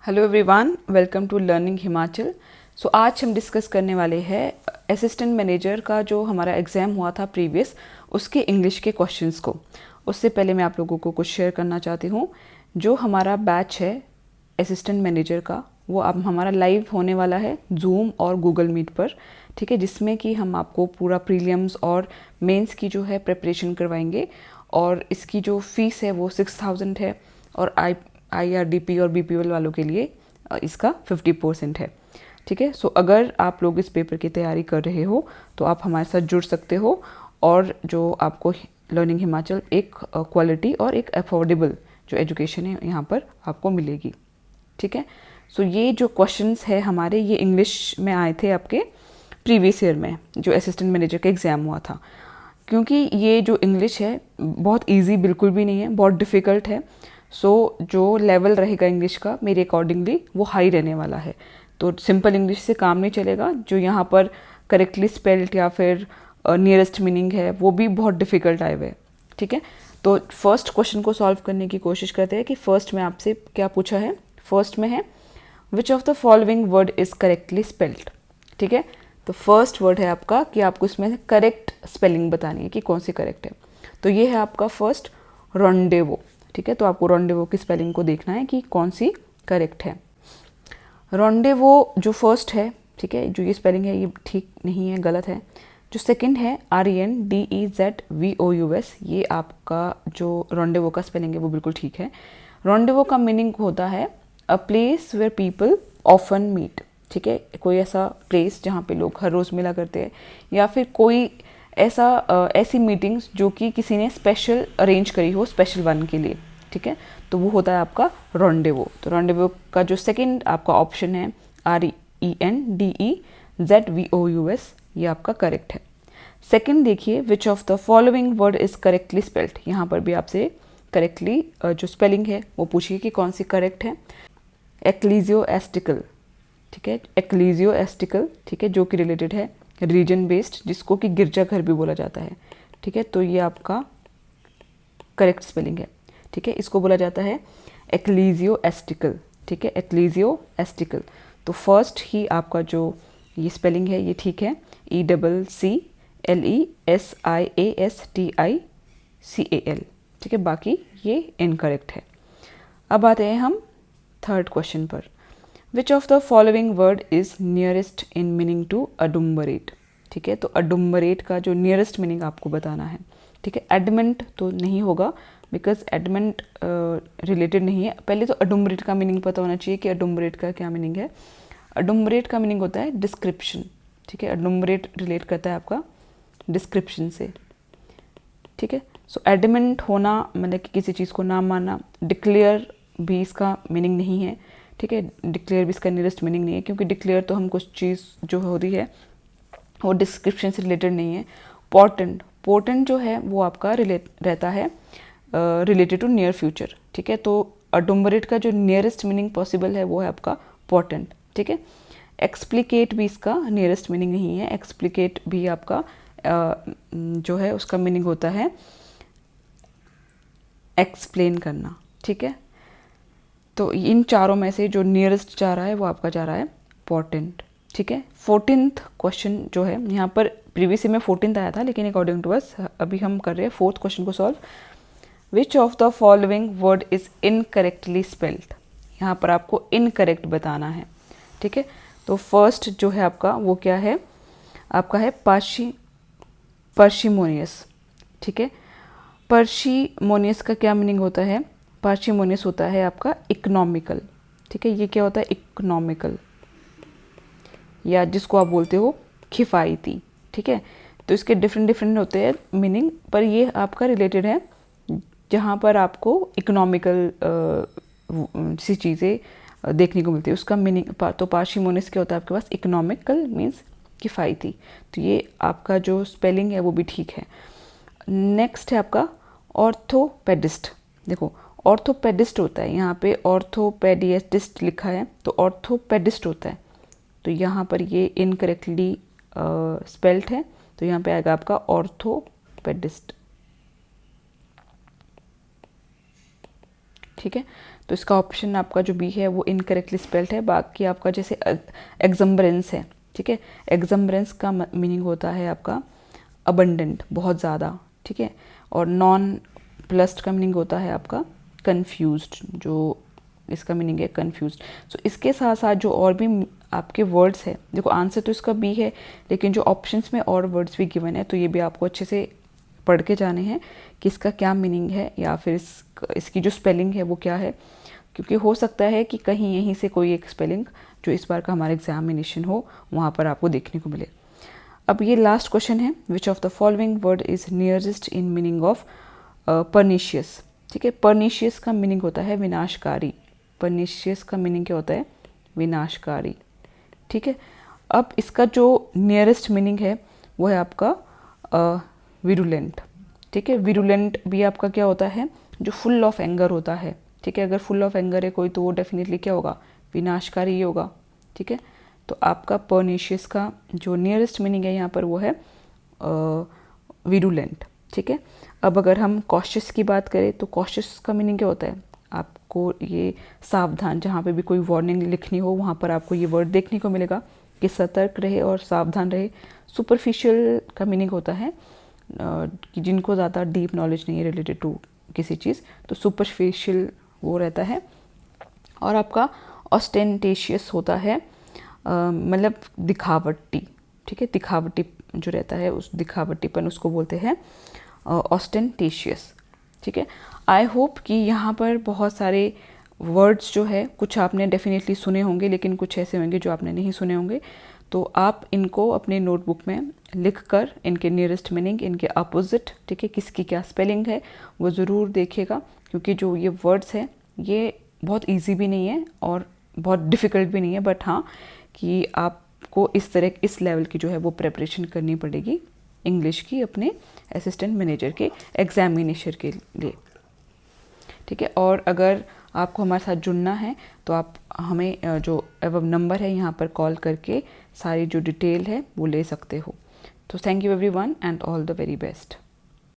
Hello everyone, welcome to learning Himachal. So आज हम discuss करने वाले हैं असिस्टेंट मैनेजर का जो हमारा एग्ज़ाम हुआ था प्रीवियस, उसके इंग्लिश के क्वेश्चंस को। उससे पहले मैं आप लोगों को कुछ शेयर करना चाहती हूँ। जो हमारा बैच है असिस्टेंट मैनेजर का, वो अब हमारा लाइव होने वाला है जूम और गूगल मीट पर, ठीक है, जिसमें कि हम आपको पूरा प्रीलिम्स और मेंस की जो है प्रिपरेशन करवाएंगे। और इसकी जो फ़ीस है वो 6000 है और IRDP और BPL वालों के लिए इसका 50% है, ठीक है। सो अगर आप लोग इस पेपर की तैयारी कर रहे हो तो आप हमारे साथ जुड़ सकते हो और जो आपको लर्निंग हिमाचल एक क्वालिटी और एक अफोर्डेबल जो एजुकेशन है यहाँ पर आपको मिलेगी, ठीक है। सो ये जो क्वेश्चंस है हमारे, ये इंग्लिश में आए थे आपके प्रीवियस ईयर में जो असिस्टेंट मैनेजर का एग्ज़ाम हुआ था। क्योंकि ये जो इंग्लिश है बहुत इजी बिल्कुल भी नहीं है, बहुत डिफ़िकल्ट है। सो जो लेवल रहेगा इंग्लिश का मेरे अकॉर्डिंगली वो हाई रहने वाला है। तो सिंपल इंग्लिश से काम नहीं चलेगा। जो यहाँ पर करेक्टली स्पेल्ड या फिर नियरेस्ट मीनिंग है वो भी बहुत डिफ़िकल्ट आए हुए, ठीक है। तो फर्स्ट क्वेश्चन को सॉल्व करने की कोशिश करते हैं कि फर्स्ट में आपसे क्या पूछा है। फर्स्ट में है विच of the following word is correctly spelled, ठीक है। तो फर्स्ट वर्ड है आपका कि आपको इसमें करेक्ट स्पेलिंग बतानी है कि कौन सी करेक्ट है। तो ये है आपका फर्स्ट रोंडेवो, ठीक है। तो आपको रोंडेवो की स्पेलिंग को देखना है कि कौन सी करेक्ट है। रोंडेवो जो फर्स्ट है, ठीक है, जो ये स्पेलिंग है ये ठीक नहीं है, गलत है। जो सेकंड है RENDEZVOUS, ये आपका जो रोंडेवो का स्पेलिंग है वो बिल्कुल ठीक है। रोंडेवो का मीनिंग होता है a place where people often meet, ठीक है। कोई ऐसा प्लेस जहाँ पे लोग हर रोज़ मिला करते हैं, या फिर कोई ऐसी मीटिंग्स जो कि किसी ने स्पेशल अरेंज करी हो स्पेशल वन के लिए, ठीक है। तो वो होता है आपका रोंडेवो। तो रोंडेवो का जो सेकंड आपका ऑप्शन है RENDEZVOUS, ये आपका करेक्ट है। सेकंड देखिए, विच of the following word is correctly spelled. यहाँ पर भी आपसे करेक्टली जो स्पेलिंग है वो पूछिए कि कौन सी करेक्ट है। एक्लीजियोस्टिकल, ठीक है, एक्लीजियोस्टिकल, ठीक है, जो कि रिलेटेड है रिलीजन बेस्ड, जिसको कि गिरजाघर भी बोला जाता है, ठीक है। तो ये आपका करेक्ट स्पेलिंग है, ठीक है। इसको बोला जाता है एक्लीजियोस्टिकल, ठीक है, एक्लीजियोस्टिकल। तो फर्स्ट ही आपका जो ये स्पेलिंग है ये ठीक है, ECCLESIASTICAL, ठीक है। बाकी ये इनकरेक्ट है। अब आते हैं हम थर्ड क्वेश्चन पर। Which of the following word is nearest in meaning to adumbrate, ठीक है। तो अडुम्बरेट का जो नियरेस्ट मीनिंग आपको बताना है, ठीक है। एडमेंट तो नहीं होगा बिकॉज एडमेंट रिलेटेड नहीं है। पहले तो अडुम्बरेट का मीनिंग पता होना चाहिए कि अडुम्बरेट का क्या मीनिंग है। अडुम्बरेट का मीनिंग होता है डिस्क्रिप्शन, ठीक है। अडुम्बरेट रिलेट करता है आपका डिस्क्रिप्शन से, ठीक है। सो एडमेंट होना मतलब कि किसी चीज़ को ना मानना। डिक्लेयर भी इसका मीनिंग नहीं है, ठीक है। डिक्लेयर भी इसका नियरेस्ट मीनिंग नहीं है, क्योंकि डिक्लेयर तो हम कुछ चीज़ जो हो रही है वो डिस्क्रिप्शन से रिलेटेड नहीं है। पोर्टेंट, पोर्टेंट जो है वो आपका रिलेट रहता है रिलेटेड टू नियर फ्यूचर, ठीक है। तो अडुम्बरेट का जो नियरेस्ट मीनिंग पॉसिबल है वो है आपका पोर्टेंट, ठीक है। एक्सप्लिकेट भी इसका नियरेस्ट मीनिंग नहीं है। एक्सप्लिकेट भी आपका जो है उसका मीनिंग होता है एक्सप्लेन करना, ठीक है। तो इन चारों में से जो नियरेस्ट जा रहा है वो आपका जा रहा है पोर्टेंट, ठीक है। 14th क्वेश्चन जो है यहाँ पर प्रीवियस में 14th आया था, लेकिन अकॉर्डिंग टू अस अभी हम कर रहे हैं फोर्थ क्वेश्चन को solve. Which of the following word is incorrectly spelled. यहाँ पर आपको इनकरेक्ट बताना है, ठीक है। तो फर्स्ट जो है आपका वो क्या है, आपका है पार्शिमोनियस, ठीक है। पार्शिमोनियस का क्या मीनिंग होता है। पार्शिमोनियस होता है आपका इकोनॉमिकल, ठीक है। ये क्या होता है, इकोनॉमिकल, या जिसको आप बोलते हो किफ़ायती, ठीक है। तो इसके डिफरेंट डिफरेंट होते हैं मीनिंग, पर ये आपका रिलेटेड है जहाँ पर आपको इकोनॉमिकल सी चीज़ें देखने को मिलती है, उसका मीनिंग। तो पार्शिमोनियस क्या होता है आपके पास, इकोनॉमिकल मीन्स किफ़ायती। तो ये आपका जो स्पेलिंग है वो भी ठीक है। नेक्स्ट है आपका ऑर्थोपेडिस्ट। देखो ऑर्थोपेडिस्ट होता है, यहाँ पे ऑर्थोपेडिस्ट लिखा है तो ऑर्थोपेडिस्ट होता है। तो यहाँ पर ये इनकरेक्टली स्पेल्ड है, तो यहाँ पे आएगा आपका ऑर्थोपेडिस्ट, ठीक है। तो इसका ऑप्शन आपका जो बी है वो इनकरेक्टली स्पेल्ड है। बाकी आपका जैसे एग्जम्बरेंस है, ठीक है, एग्जम्बरेंस का मीनिंग होता है आपका अबंडेंट, बहुत ज़्यादा, ठीक है। और नॉन प्लस्ड का मीनिंग होता है आपका कन्फ्यूज्ड, जो इसका मीनिंग है कन्फ्यूज्ड। सो इसके साथ साथ जो और भी आपके वर्ड्स है, देखो आंसर तो इसका बी है, लेकिन जो ऑप्शंस में और वर्ड्स भी गिवन है, तो ये भी आपको अच्छे से पढ़ के जाने हैं कि इसका क्या मीनिंग है, या फिर इसकी जो स्पेलिंग है वो क्या है, क्योंकि हो सकता है कि कहीं यहीं से कोई एक स्पेलिंग जो इस बार का हमारा एग्जामिनेशन हो वहाँ पर आपको देखने को मिले। अब ये लास्ट क्वेश्चन है, विच of the following word is nearest in meaning of pernicious, ठीक है। परनीशियस का मीनिंग होता है विनाशकारी, परनीशियस का मीनिंग क्या होता है, विनाशकारी, ठीक है। अब इसका जो नियरेस्ट मीनिंग है वो है आपका विरुलेंट, ठीक है। विरुलेंट भी आपका क्या होता है, जो फुल ऑफ एंगर होता है, ठीक है। अगर फुल ऑफ एंगर है कोई तो वो डेफिनेटली क्या होगा, विनाशकारी ही होगा, ठीक है। तो आपका परनीशियस का जो नियरेस्ट मीनिंग है यहाँ पर वो है विरुलेंट, ठीक है। अब अगर हम कॉशियस की बात करें तो कॉशियस का मीनिंग क्या होता है, आपको ये सावधान, जहाँ पे भी कोई वार्निंग लिखनी हो वहाँ पर आपको ये वर्ड देखने को मिलेगा कि सतर्क रहे और सावधान रहे। सुपरफिशियल का मीनिंग होता है कि जिनको ज़्यादा डीप नॉलेज नहीं है रिलेटेड टू किसी चीज़, तो सुपरफिशियल वो रहता है। और आपका ऑस्टेंटेशियस होता है मतलब दिखावटी, ठीक है, दिखावटी जो रहता है उस दिखावटीपन उसको बोलते हैं ऑस्टेंटेशियस, ठीक है। आई होप कि यहाँ पर बहुत सारे वर्ड्स जो है कुछ आपने डेफिनेटली सुने होंगे, लेकिन कुछ ऐसे होंगे जो आपने नहीं सुने होंगे, तो आप इनको अपने नोटबुक में लिख कर इनके नियरेस्ट मीनिंग, इनके अपोजिट, ठीक है, किसकी क्या स्पेलिंग है वो ज़रूर देखिएगा, क्योंकि जो ये वर्ड्स हैं ये बहुत इजी भी नहीं है और बहुत डिफ़िकल्ट भी नहीं है, बट हाँ कि आपको इस तरह इस लेवल की जो है वो प्रिपरेशन करनी पड़ेगी इंग्लिश की अपने असिस्टेंट मैनेजर के एग्जामिनेशन के लिए, ठीक है। और अगर आपको हमारे साथ जुड़ना है तो आप हमें जो एवं नंबर है यहाँ पर कॉल करके सारी जो डिटेल है वो ले सकते हो। तो thank you everyone and all the very best.